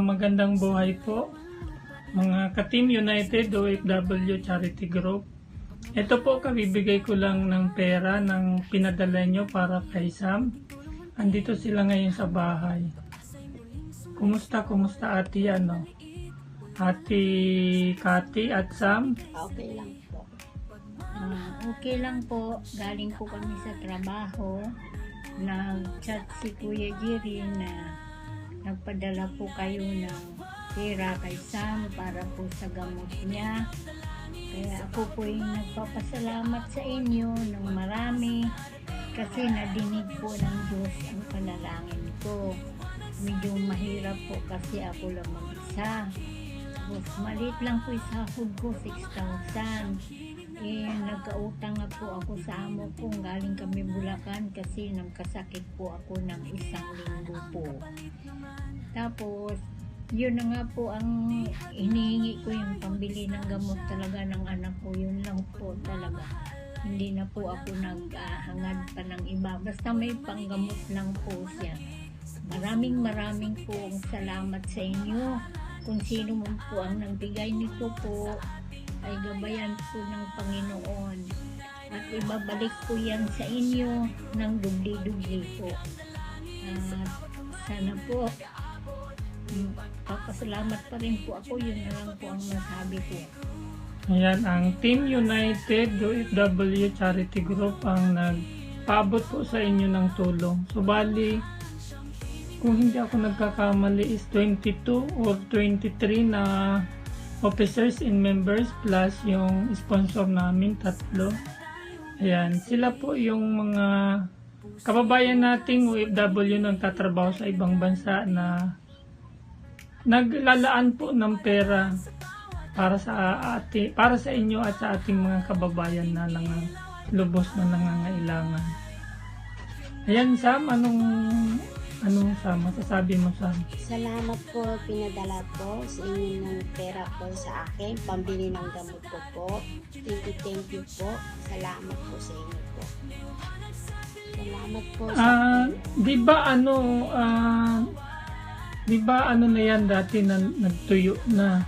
magandang buhay po mga ka-Team United OFW Charity Group. Ito po, kabibigay ko lang ng pera ng pinadala nyo para kay Sam. Andito sila ngayon sa bahay. Kumusta ate Ate Kati at Sam? Okay lang po. Okay lang po. Galing po kami sa trabaho. Nag-chat si Kuya Jerry na nagpadala po kayo ng pera kay Sam para po sa gamot niya. Kaya ako po yung nagpapasalamat sa inyo ng marami kasi nadinig po ng Diyos ang panalangin ko. Medyo mahirap po kasi ako lang mag-isa. Tapos maliit lang po yung sahod ko, 6,000. Nagkautang nga po ako sa amo ko, galing kami Bulacan kasi nagkasakit po ako ng 1 linggo po. Tapos yun na nga po ang hinihingi ko, yung pambili ng gamot talaga ng anak ko, yun lang po talaga. Hindi na po ako naghangad pa ng iba, basta may panggamot lang po siya. Maraming po salamat sa inyo. Kung sino man po ang nagbigay nito po ay gabayan po ng Panginoon at ibabalik po yan sa inyo ng dubli-dubli po. Sana po papasalamat pa rin po ako, yun na lang po ang masabi ko. Ayan, ang Team United OFW Charity Group ang nagpaabot po sa inyo ng tulong. So bali, kung hindi ako nagkakamali is 22 or 23 na officers and members plus yung sponsor namin, 3. Ayan, sila po yung mga kababayan nating OFW na nagtatrabaho sa ibang bansa na naglalaan po ng pera para sa inyo at sa ating mga kababayan na lubos na nangangailangan. Ayan, Sam, anong Sam, masasabi mo, Sam? Salamat po, pinadala po sa inyo ng pera po sa akin, pambili ng gamot ko po. Thank you po. Salamat po sa inyo po. Salamat po sa di ba na yan dati na nagtuyo na?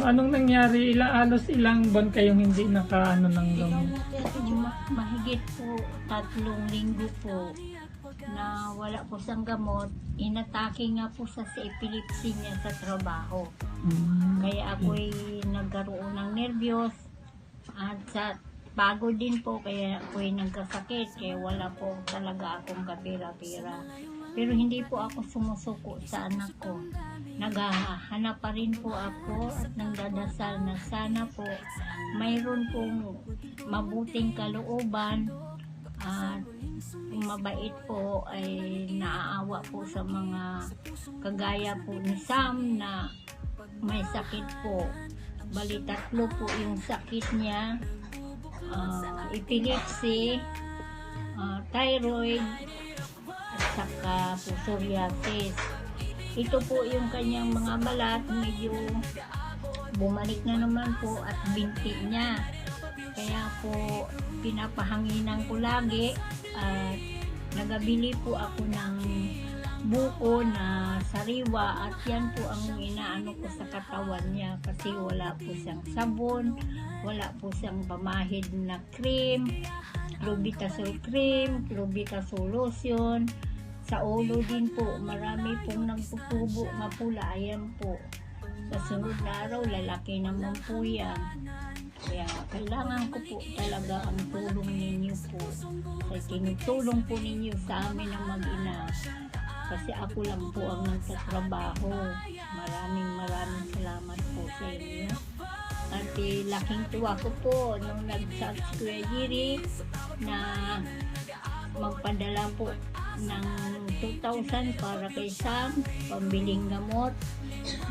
Anong nangyari? Halos ilang buwan kayong hindi ng gamot? Mahigit po 3 linggo po na wala po siyang gamot. Inatake nga po sa epilepsy niya sa trabaho. Kaya ako'y nagkaroon ng nervyos at sa pagod din po, kaya ako'y nagkasakit, kaya wala po talaga akong kapira-pira. Pero hindi po ako sumusuko sa anak ko. Naghahanap pa rin po ako at nagdadasal na sana po mayroon pong mabuting kalooban at mabait po ay naaawa po sa mga kagaya po ni Sam na may sakit po. Bali 3 po yung sakit niya, epilepsy, thyroid at saka po psoriasis. Ito po yung kanyang mga balat, medyo bumalik na naman po at binti niya. Kaya po pinapahanginan ko lagi at nagabili po ako ng buko na sariwa at yan po ang inaano ko sa katawan niya kasi wala po siyang sabon, wala po siyang pamahid na cream, clobetasol cream, clobetasol lotion. Sa ulo din po, marami pong nagputubo nga pula, ayan po. Sa sunod na araw, lalaki naman po yan. Kaya kailangan ko po talaga ang tulong ninyo po. Kasi tinutulong po ninyo sa amin ng mag-ina. Kasi ako lang po ang nagtatrabaho. Maraming salamat po sa inyo. At laking tuwa ko po nung nag-chat si Kuya Jerry na magpadala po ng 2,000 para kay Sam, pambiling gamot.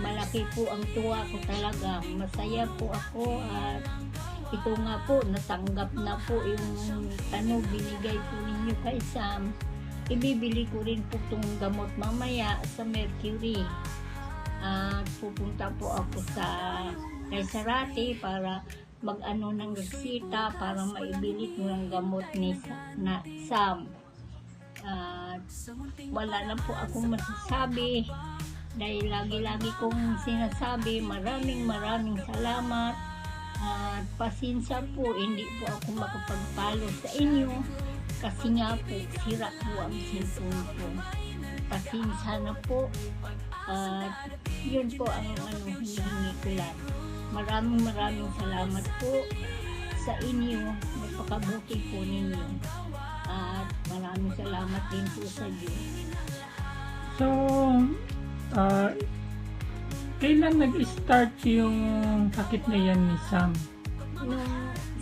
Malaki po ang tuwa ko talaga. Masaya po ako at ito nga po, natanggap na po yung binigay po ninyo kay Sam. Ibibili ko rin po itong gamot mamaya sa Mercury. At pupunta po ako sa Sarati para mag-ano ng resita para maibili ko ng gamot ni Sam. At wala na po akong masasabi dahil lagi-lagi kong sinasabi maraming salamat at pasensya po hindi po ako makapagpalo sa inyo kasi nga po sira po ang cellphone ko. Pasensya na po at yun po ang hinihingi ko lang. Maraming salamat po sa inyo, napakabuti po ninyo at maraming salamat din po sa Diyos. So, kailan nag-start yung sakit na yan ni Sam? Nung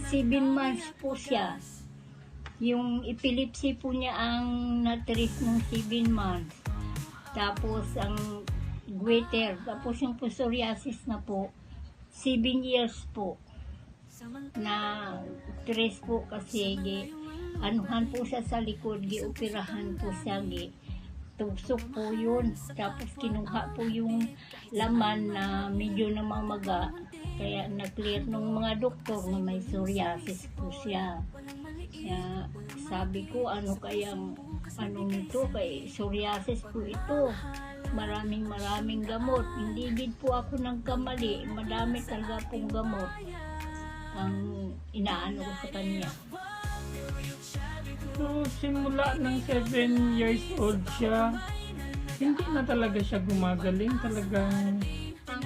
7 months po siya, yung epilepsy po niya ang na-trace nung 7 months. Tapos ang goiter, tapos yung psoriasis na po, 7 years po na trace po kasi anuhan po siya sa likod, gioperahan po siya, tugsok po yun. Tapos kinuha po yung laman na medyo namamaga. Kaya na-clear ng mga doktor na may psoriasis po siya. Kaya sabi ko, ano nito? Kay psoriasis po ito. Maraming gamot. Hindi din po ako nagkamali. Madami talaga pong gamot ang inaano ko sa kanya. So, simula ng 7 years old siya, hindi na talaga siya gumagaling. Talagang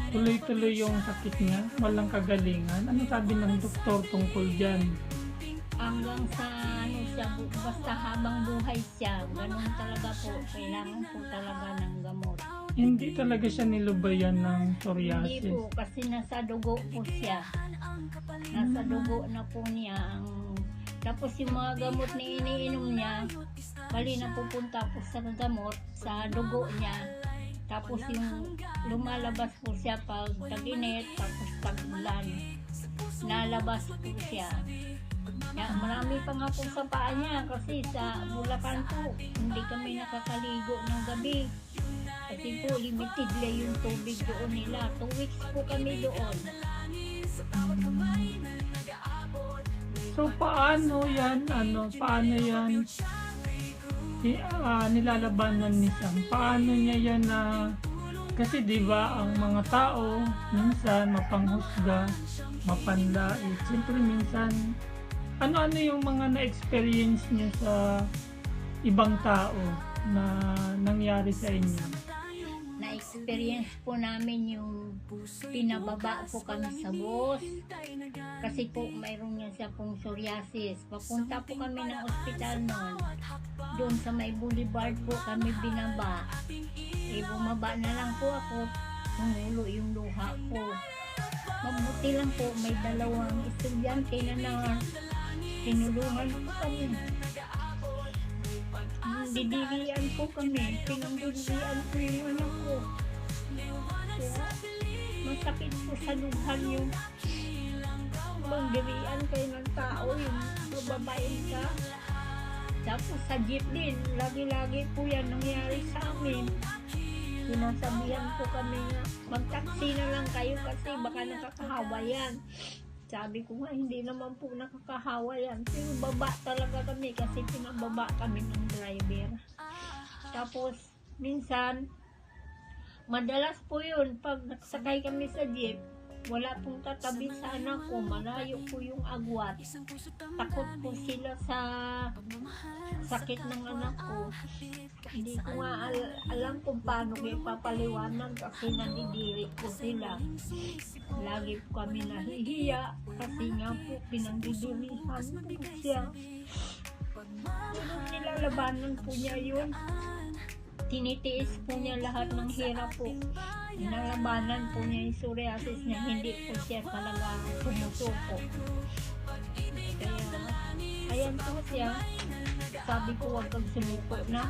tuloy-tuloy yung sakit niya, walang kagalingan. Ano sabi ng doktor tungkol dyan? Hanggang sa siya, basta habang buhay siya, ganun talaga po. Kailangan po talaga ng gamot. Hindi talaga siya nilubayan ng Hindi psoriasis. po, kasi nasa dugo po siya. Nasa dugo na po niya ang... Tapos yung mga gamot na iniinom niya, bali na pupunta po sa gamot, sa dugo niya. Tapos yung lumalabas po siya pag tag-init, tapos tag-ulan. Nalabas po siya. Kaya marami pa nga po sa paa niya kasi sa Bulacan po, hindi kami nakakaligo ng gabi. Kasi po, limited lang yung tubig doon nila. 2 weeks po kami doon. So paano yan nilalabanan ni Sam? Paano niya yan na kasi 'di ba ang mga tao minsan mapanghusga, mapanlait. Siyempre minsan ano yung mga na-experience niyo sa ibang tao na nangyari sa inyo? Na-experience po namin yung pinababa po kami sa bus kasi po mayroon niya siya pong psoriasis. Papunta po kami ng ospital noon. Doon sa may boulevard po kami binaba. Bumaba na lang po ako. Tumulo yung luha ko. Mabuti lang po may 2 estudyante na tinulungan po kami. Didirian po kami. Pinangdidirian po yung anak ko. Kaya masakit po sa luhan yung magdirian kayo ng tao, yung bababain ka. Tapos sa jeep din, lagi-lagi po yan nangyari sa amin. Sinasabihan po kami na mag-taxi na lang kayo kasi baka nakakahawa yan. Sabi ko nga, hindi naman po nakakahawa yan. Pero baba talaga kami kasi pinababa kami ng driver. Tapos, minsan, madalas po yun, pag nagsakay kami sa jeep, wala pong tatabi sa anak ko, malayo po yung agwat. Takot po sila sa sakit ng anak ko. Hindi ko nga alam kung paano ipapaliwanag kasi nandidiri po sila. Lagi po kami nahihiya kasi nga po pinagdidirihan po siya. Pero nilalabanan po niya yun. Tinitiis po niya lahat ng hirap po. Nilalabanan po niya yung psoriasis niya. Hindi po siya talaga sumusuko. Kaya, ayan po siya. Sabi ko huwag kang sumuko na.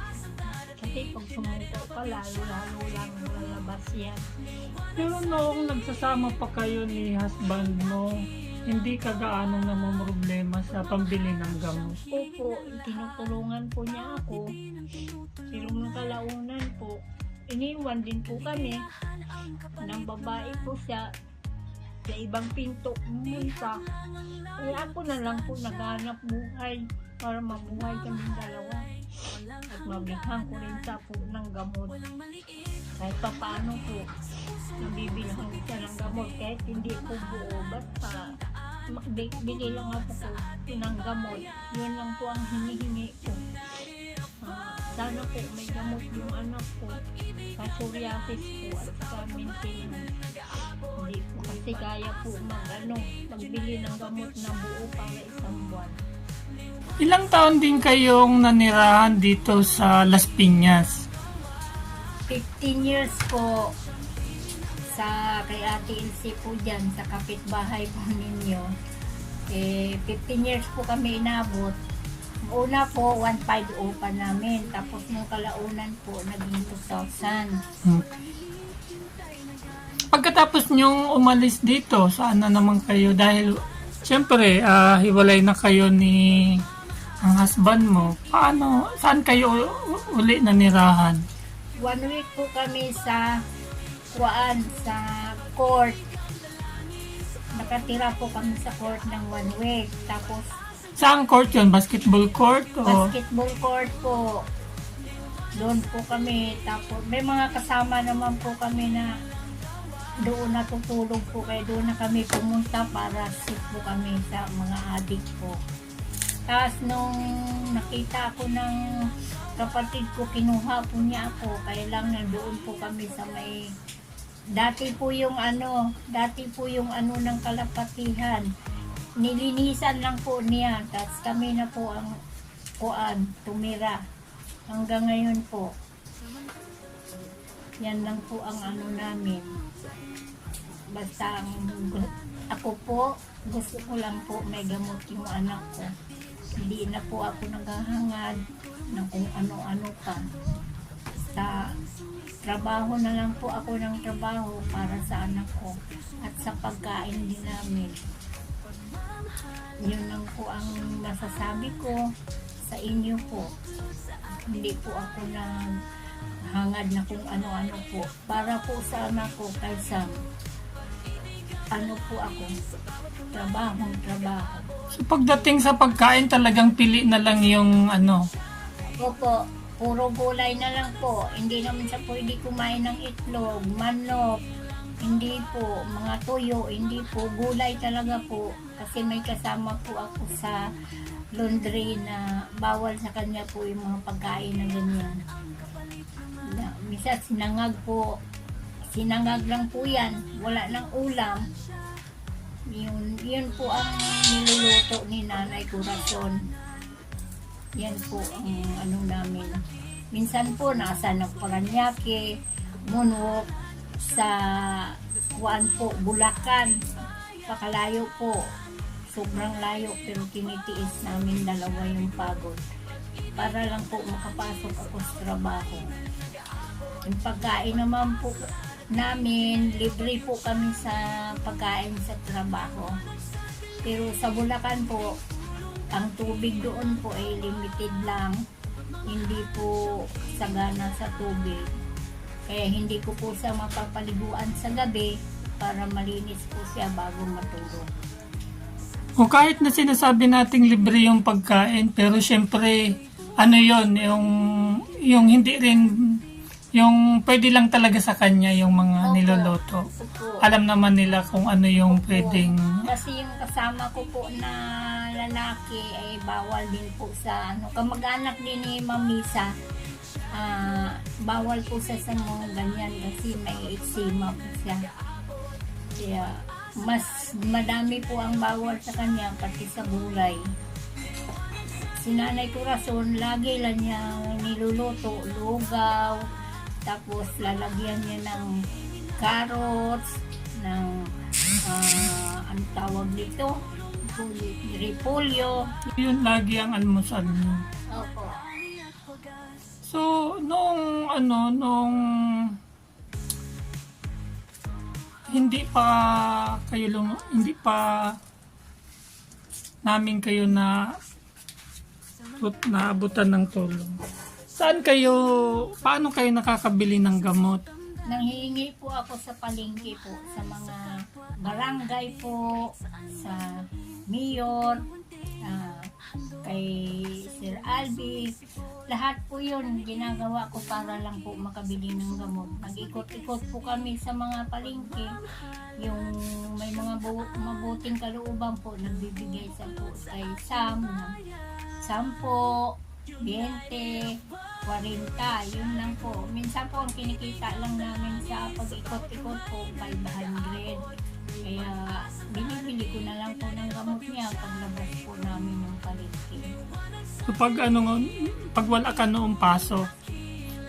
Kasi pag sumuko ka, lalo lang lalabas yan. Pero noong nagsasama pa kayo ni husband mo, hindi ka gaano namumroblema sa pambili ng gamot? Opo, tinutulungan po niya ako. Pero nung kalaunan po, iniwan din po kami ng babae po siya sa ibang pinto pumunta. Kaya ako na lang po naghanap buhay para mabuhay kami 2. At mabilhan ko rin siya po ng gamot. Kahit pa paano po, nabibilhan siya ng gamot. Kahit hindi po buo, basta bili lang ako po ng gamot. Yun lang po ang hinihingi ko. Sana po may gamot yung anak ko sa psoriasis po at sa maintenance. Hindi po kasi kaya po magbili ng gamot na buo para isang buwan. Ilang taon din kayong nanirahan dito sa Las Piñas? 15 years po sa kay Ate Ilse po dyan sa kapitbahay po ninyo. 15 years po kami inabot. Una po 1.5 upa namin, tapos yung kalaunan po naging 2,000. Pagkatapos nyong umalis dito, saan na naman kayo? Dahil siyempre hiwalay na kayo ni ang husband mo. Saan kayo uli nanirahan? 1 week po kami sa court. Nakatira po kami sa court ng 1 week. Tapos Saan court yun? Basketball court? O? basketball court po. Doon po kami. Tapos may mga kasama naman po kami na doon natutulog po. Kaya doon na kami pumunta para safe po kami sa mga adik po. Tapos nung nakita ako ng kapatid ko, kinuha po niya ako. Kaya lang nandoon po kami sa may dati po yung ano ng kalapatihan. Nilinisan lang po niya, tapos kami na po ang tumira. Hanggang ngayon po. Yan lang po ang namin. Basta ako po, gusto ko lang po may gamot yung anak ko. Hindi na po ako naghahangad ng kung ano-ano pa. Sa trabaho na lang po ako ng trabaho para sa anak ko at sa pagkain din namin. Yun lang po ang masasabi ko sa inyo po. Hindi po ako hangad na kung ano-ano po. Para po sa anak ko kaysa po ako. Trabaho. So pagdating sa pagkain, talagang pili na lang yung Opo, puro gulay na lang po. Hindi naman siya pwede kumain ng itlog, manok, hindi po, mga tuyo, hindi po, gulay talaga po. Kasi may kasama po ako sa laundry na bawal sa kanya po yung mga pagkain na ganyan. Misa sinangag lang po yan, wala nang ulam. Yun po ang niluluto ni Nanay Corazon. Yan po ang namin. Minsan po nasa Paranaque, Moonwalk, sa Bulacan, pakalayo po. Sobrang layo pero tinitiis namin dalawa yung pagod. Para lang po makapasok ako sa trabaho. Yung pagkain naman po namin, libre po kami sa pagkain sa trabaho. Pero sa Bulacan po, ang tubig doon po ay limited lang. Hindi po sagana sa tubig. Kaya hindi ko po siya mapapaliguan sa gabi para malinis po siya bago matulog. O kahit na sinasabi nating libre yung pagkain, pero syempre, yon yung hindi rin, yung pwede lang talaga sa kanya yung mga niloloto. Opo. Alam naman nila kung ano yung pwedeng. Kasi yung kasama ko po na lalaki ay bawal din po sa kamag-anak din ni Mamisa. Bawal po sa mga ganyan kasi may eczema po siya. Kaya mas madami po ang bawal sa kanya pati sa gulay. Si Nanay Corazon, lagi lang niya niluluto, lugaw, tapos lalagyan niya ng carrots, ng ang tawag dito, repolyo. Yun lagi ang almusal niyo. Opo. So, nung hindi pa namin kayo naabutan ng tulong. Paano kayo nakakabili ng gamot? Nanghihingi po ako sa palengke po, sa mga barangay po, sa mayor, kay Sir Albi. Lahat po yun, ginagawa ko para lang po makabili ng gamot. Nag-ikot-ikot po kami sa mga palengke. Yung may mga mabuting kalooban po, nagbibigay sa po kay Sam ng 10, 20, 40, yun lang po. Minsan po ang kinikita lang namin sa pag-ikot-ikot po, 500. Kaya binibili ko na lang po ng gamot niya paglabas po namin ng palengke. So pag wala ka noong pasok,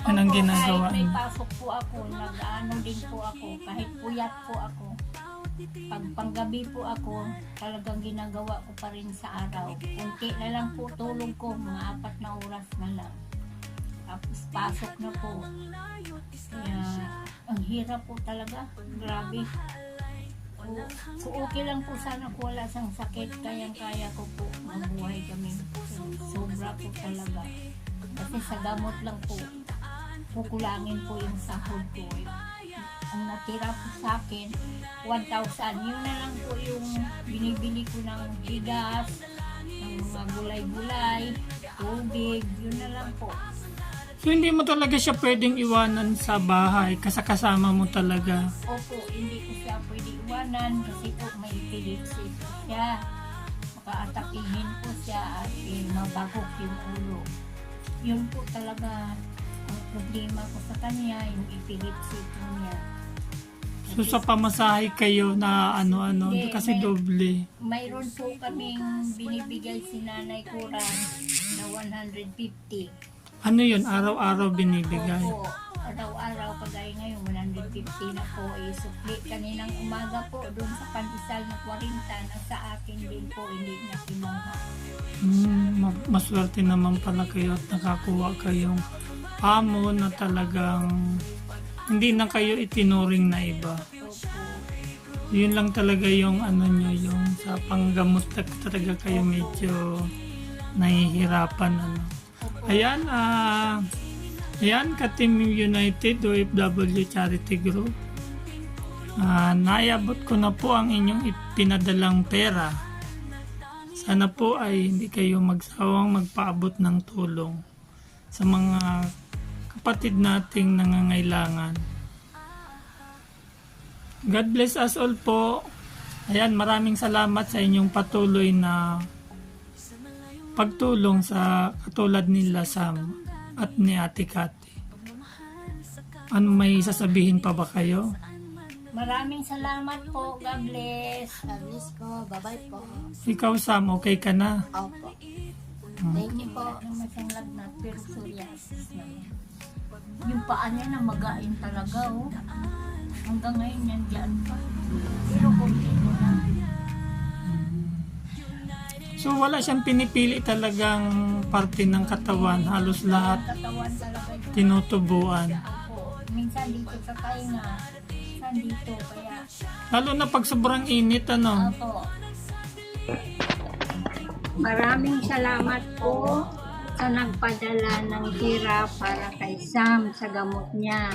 anong Opo, ginagawa kahit may mo? pasok po ako, nag-ano din po ako, kahit puyat po ako. Pag panggabi po ako, talagang ginagawa ko pa rin sa araw. Kunti na lang po tulog ko, mga 4 na oras na lang. Tapos pasok na po. Kaya ang hirap po talaga, grabe. Kung okay lang po sana kung wala sang sakit, kayang-kaya ko po mabuhay kami. Sobra po talaga. Kasi sa gamot lang po, kukulangin po yung sahod ko. Ang natira po sa akin, 1,000. Yun na lang po yung binibili ko ng bigas, ng mga gulay-gulay, tubig, yun na lang po. So hindi mo talaga siya pwedeng iwanan sa bahay, kasama mo talaga. Opo, hindi ko siya pwede iwanan kasi po may epilepsy po siya. Makaatapihin po siya at mabagok yung ulo. Yun po talaga ang problema ko sa kanya, yung epilepsy po niya. So sa pamasahe kayo na ano-ano, Hindi, kasi may- doble. Mayroon po kaming binibigay si Nanay Kuran na 150. Ano yun, araw-araw binibigay? Opo, araw-araw kagaya ngayon 150 na po isukli. Kaninang umaga po doon sa pandesal na 40 na sa akin din po hindi na kinuha. Maswerte naman pala kayo at nakakuha kayong amo na talagang hindi na kayo itinuring na iba. Opo. Yun lang talaga yung ano nyo, yung sa panggamot talaga kayo medyo nahihirapan. Ayan, ayan, ka-Team United OFW Charity Group. Naiabot ko na po ang inyong ipinadalang pera. Sana po ay hindi kayo magsawang magpaabot ng tulong sa mga kapatid nating nangangailangan. God bless us all po. Ayan, maraming salamat sa inyong patuloy na pagtulong sa katulad nila Sam at ni Ate Cathy. Ano, may sasabihin pa ba kayo? Maraming salamat po. God bless. Service ko, bye-bye po. Ikaw Sam, okay ka na? Opo. Thank you po. Nang masang lagnat pero psoriasis na. Yung paa niya na magain talaga oh. Hanggang ngayon yan dyan pa. Pero konti ko na. So wala siyang pinipili talagang parte ng katawan, halos lahat Katawan talaga yun. tinutubuan. Ako, minsan dito sa tainga, minsan dito, kaya Lalo na pag sobrang init, ano? ako. Maraming salamat po sa nagpadala ng tira para kay Sam sa gamot niya.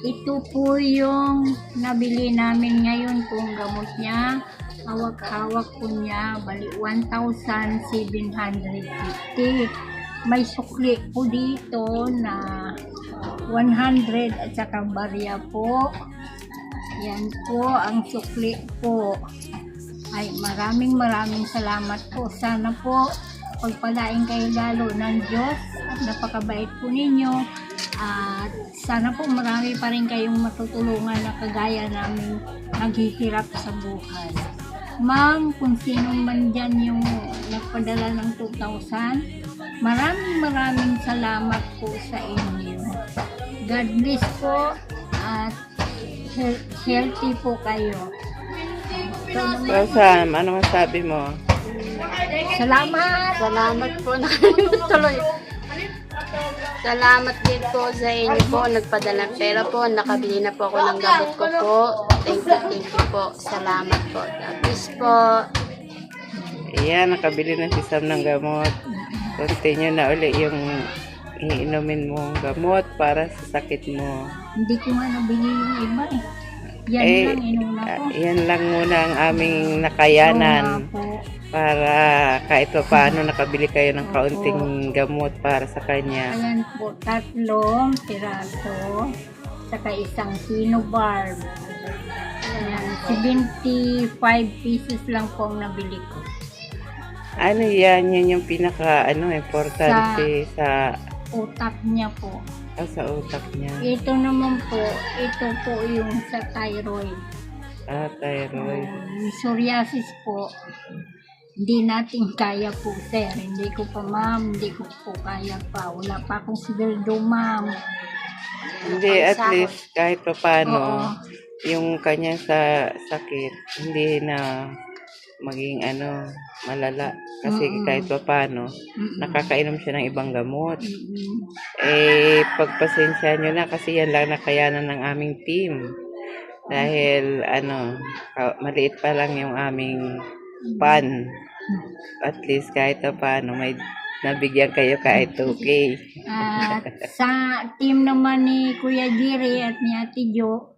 Ito po yung nabili namin ngayon pong gamot niya. Hawak-hawak po niya, bali 1,750. May sukli po dito na 100 at saka barya po. Yan po ang sukli po. Ay maraming salamat po. Sana po pagpalain kayo lalo ng Diyos at napakabait po ninyo. At sana po marami pa rin kayong matutulungan na kagaya namin naghihirap sa buhay. Ma'am, kung sino man dyan yung nagpadala ng 2,000, maraming salamat po sa inyo. God bless po at healthy po kayo. So Sam, ano masabi mo? Salamat po na tuloy. Salamat din po sa inyo po. Nagpadala ng pera po. Nakabili na po ako ng gamot ko po. Thank you po. Salamat po. Tapos po. Ayan, nakabili na si Sam ng gamot. Continue na uli yung iinumin mong gamot para sa sakit mo. Hindi ko nga nabili yung iba eh. Yan lang inuna ko. Yan lang muna ang aming nakayanan. Oo nga po. para kahit pa paano nakabili kayo ng kaunting gamot para sa kanya. Ayan po, 3 piraso, saka isang Sinobarb. Ayan, 75 pesos lang po ang nabili ko. Ano yan? Yan yung pinaka importante sa Utak niya po. sa utak niya. Ito naman po, ito po yung sa thyroid. Thyroid. Yung psoriasis po, hindi natin kaya po, sir. Hindi ko pa, ma'am. Hindi ko po kaya pa. Wala pa akong sweldo, ma'am. Hindi, at least kahit pa paano, Oo. yung kanya sa sakit, hindi na maging malala. Kasi kahit pa paano, nakakainom siya ng ibang gamot. Pagpasensya nyo na kasi yan lang nakayanan ng aming team. Dahil, maliit pa lang yung aming pan. At least kahit pa paano, may nabigyan kayo kahit okay. At sa team naman ni Kuya Jiri at ni Ate Jo,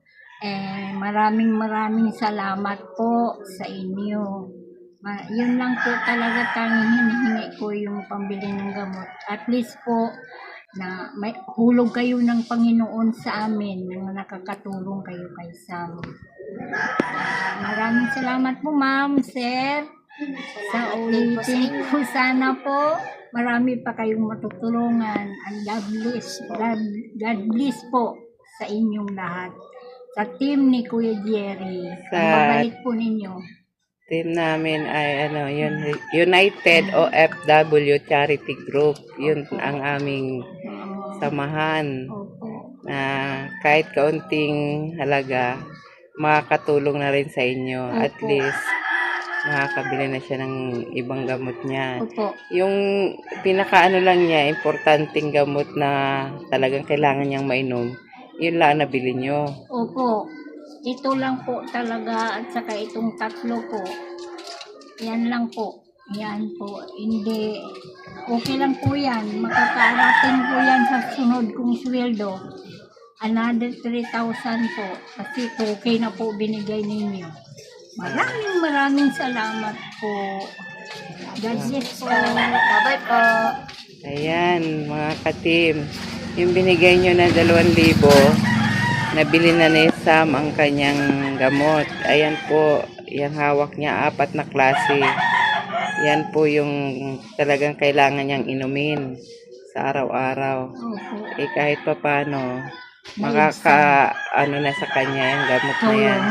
maraming salamat po sa inyo. Yun lang po talaga tanging hinihingi ko yung pambili ng gamot. At least po na may hulog kayo ng Panginoon sa amin na nakakatulong kayo kay Sam. Maraming salamat po, ma'am, sir. Sa ulitin po sana po marami pa kayong matutulungan. And God bless po sa inyong lahat. Sa team ni Kuya Jerry, ang babait po ninyo. Team namin ay United OFW Charity Group. Yun ang aming samahan Opo. na kahit kaunting halaga makakatulong na rin sa inyo. At Opo. least makakabili na siya ng ibang gamot niya. Opo. Yung lang niya, importanteng gamot na talagang kailangan niyang mainom, yun lang nabili niyo. Opo. Ito lang po talaga at saka itong 3 po. Yan lang po. Yan po. Hindi. Okay lang po yan. Makakaarating po yan sa sunod kong sweldo. Another 3,000 po. Kasi okay na po binigay ninyo. Maraming salamat po. God bless po. Bye-bye po. Ayan, mga ka-team. Yung binigay nyo na 2,000, nabili na ni Sam ang kanyang gamot. Ayan po, yung hawak niya, 4 na klase. Yan po yung talagang kailangan niyang inumin sa araw-araw. Opo. Kahit pa paano, na sa kanya yung gamot na yan.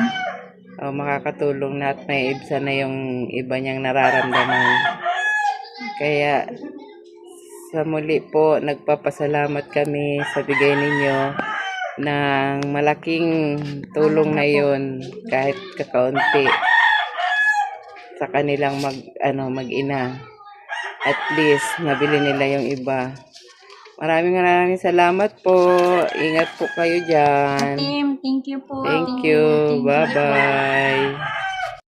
Makakatulong na at may ibsa na yung iba niyang nararamdaman. Kaya, sa muli po, nagpapasalamat kami sa bigay ninyo ng malaking tulong na yun kahit kakaunti sa kanilang mag-ina. At least, nabili nila yung iba. Maraming salamat po. Ingat po kayo dyan. Team, thank you po. Thank you. Bye-bye.